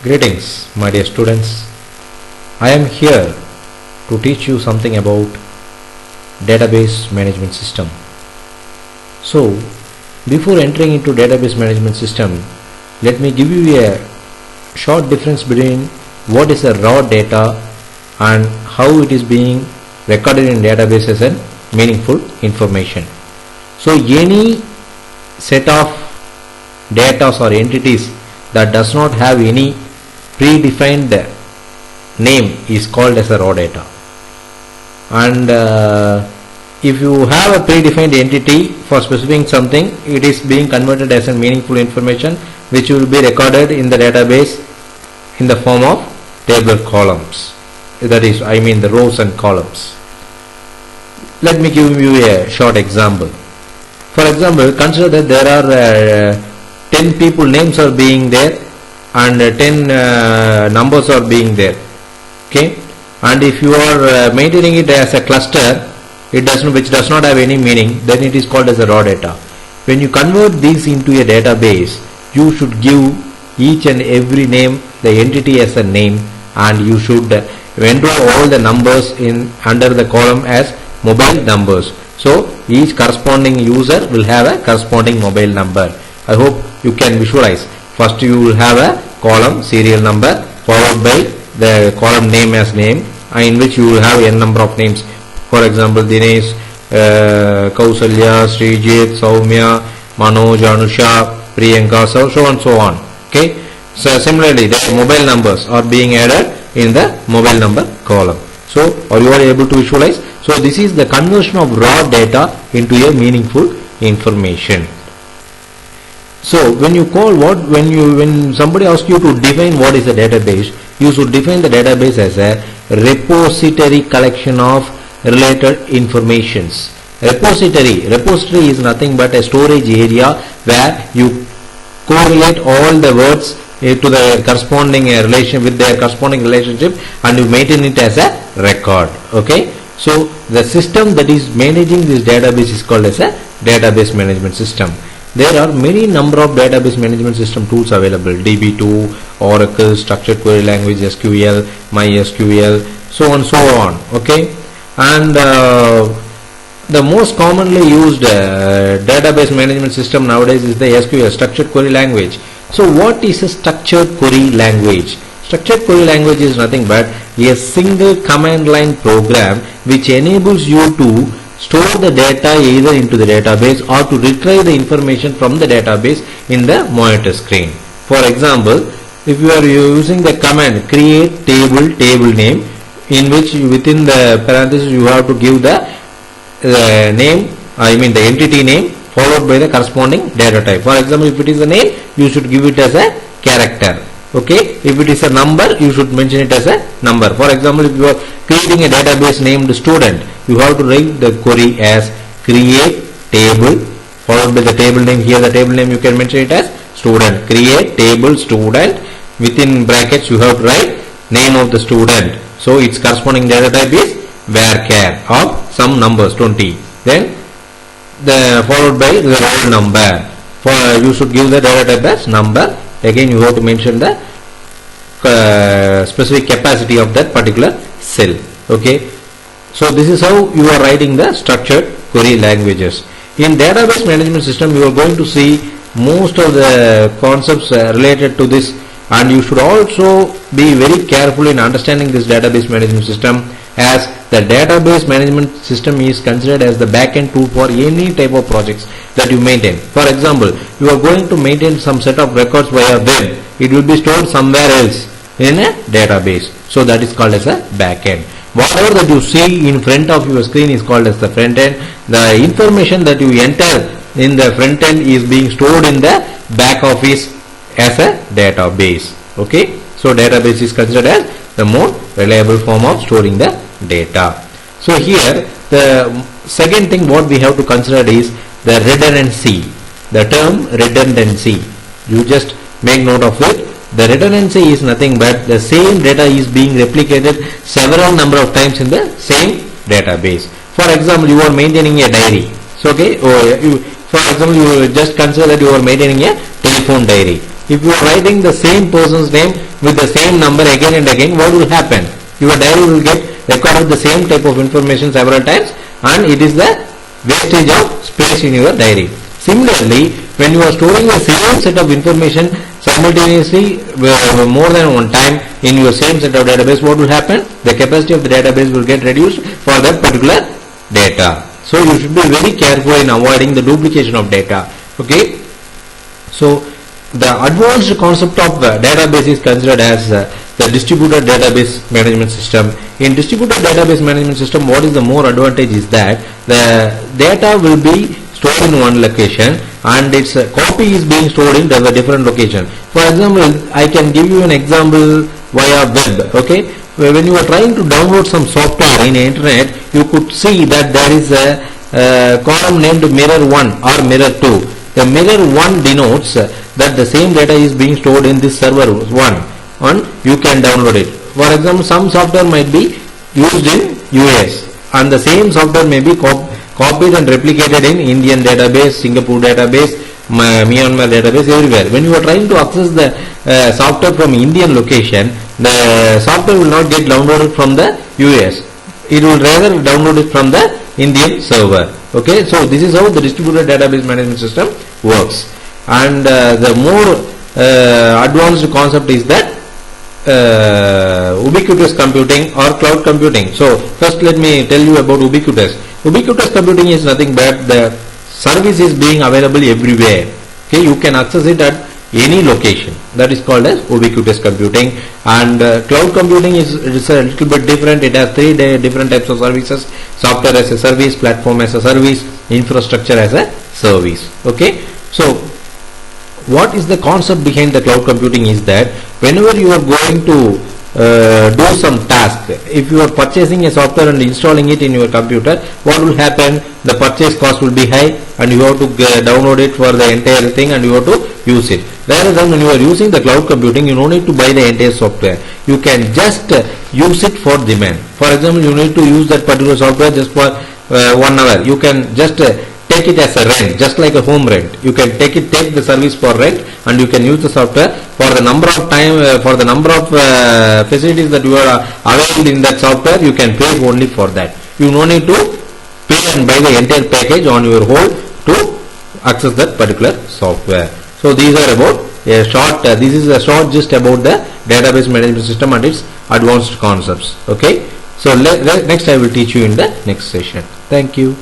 Greetings, my dear students. I am here to teach you something about database management system. So, before entering into database management system, let me give you a short difference between what is a raw data and how it is being recorded in databases and meaningful information. So, any set of data or entities that does not have any predefined name is called as a raw data, and if you have a predefined entity for specifying something, it is being converted as a meaningful information which will be recorded in the database in the form of tabular columns, that is, I mean the rows and columns. Let me give you a short example. For example, consider that there are 10 people names are being there and 10 numbers are being there, okay, and if you are maintaining it as a cluster which does not have any meaning, then it is called as a raw data. When you convert these into a database, you should give each and every name the entity as a name, and you should enroll all the numbers in under the column as mobile numbers. So each corresponding user will have a corresponding mobile number. I hope you can visualize. First you will have a column serial number followed by the column name as name, in which you will have n number of names. For example, Dinesh, Kausalya, Srijit, Soumya, Manoj, Anusha, Priyanka, so on so on. Okay. So similarly, the mobile numbers are being added in the mobile number column. So are you able to visualize? So this is the conversion of raw data into a meaningful information. So when you call when somebody asks you to define what is a database, you should define the database as a repository collection of related informations. Repository is nothing but a storage area where you correlate all the words to the corresponding relation with their corresponding relationship, and you maintain it as a record. Okay. So the system that is managing this database is called as a database management system. There are many number of database management system tools available: DB2, Oracle, Structured Query Language, SQL, MySQL, so on so on. Okay, and the most commonly used database management system nowadays is the SQL, Structured Query Language. So what is a structured query language? Structured query language is nothing but a single command line program which enables you to store the data either into the database or to retrieve the information from the database in the monitor screen. For example, if you are using the command create table name, in which within the parenthesis you have to give the name, I mean the entity name, followed by the corresponding data type. For example, if it is a name, you should give it as a character. Okay, if it is a number, you should mention it as a number. For example, if you are creating a database named student, you have to write the query as create table followed by the table name. Here the table name you can mention it as student. Create table student, within brackets you have to write name of the student. So its corresponding data type is varchar of some numbers 20. Then the followed by the roll number. For you should give the data type as number. Again you have to mention the specific capacity of that particular cell. Okay, so this is how you are writing the structured query languages. In database management system, you are going to see most of the concepts related to this, and you should also be very careful in understanding this database management system, as the database management system is considered as the backend tool for any type of projects that you maintain. For example, you are going to maintain some set of records via web, it will be stored somewhere else in a database, so that is called as a backend. Whatever that you see in front of your screen is called as the front end. The information that you enter in the front end is being stored in the back office as a database. Okay, so database is considered as the more reliable form of storing the data. So here the second thing what we have to consider is the redundancy. The term redundancy, you just make note of it. The redundancy is nothing but the same data is being replicated several number of times in the same database. For example, you are maintaining a diary. So okay, for example, you just consider that you are maintaining a telephone diary. if you are writing the same person's name with the same number again and again, what will happen? Your diary will get recorded the same type of information several times, and it is the wastage of space in your diary. Similarly, when you are storing the same set of information simultaneously more than one time in your same set of database, what will happen? The capacity of the database will get reduced for that particular data. So you should be very careful in avoiding the duplication of data. Okay. So the advanced concept of database is considered as the distributed database management system. In distributed database management system, what is the more advantage is that the data will be stored in one location and its copy is being stored in the different location. For example, I can give you an example via web. Okay, when you are trying to download some software in the internet, you could see that there is a column named mirror 1 or mirror 2. The mirror 1 denotes that the same data is being stored in this server 1 and you can download it. For example, some software might be used in US and the same software may be copied and replicated in Indian database, Singapore database, Myanmar database, everywhere. When you are trying to access the software from Indian location, the software will not get downloaded from the US. It will rather download it from the Indian server. Okay, so this is how the distributed database management system works. And the more advanced concept is that ubiquitous computing or cloud computing. So first let me tell you about ubiquitous. Ubiquitous computing is nothing but the service is being available everywhere. Okay, you can access it at any location. That is called as ubiquitous computing. And cloud computing is a little bit different. It has three different types of services: software as a service, platform as a service, infrastructure as a service. Okay, so what is the concept behind the cloud computing is that whenever you are going to do some task, if you are purchasing a software and installing it in your computer, what will happen? The purchase cost will be high and you have to download it for the entire thing and you have to use it. Rather than when you are using the cloud computing, you don't need to buy the entire software. You can just use it for demand. For example, you need to use that particular software just for 1 hour. You can just take it as a rent, just like a home rent. You can take the service for rent and you can use the software for the number of time, for the number of facilities that you are available in that software. You can pay only for that. You don't need to pay and buy the entire package on your whole to access that particular software. So these are about a short, this is a short gist about the database management system and its advanced concepts. Okay, so next I will teach you in the next session. Thank you.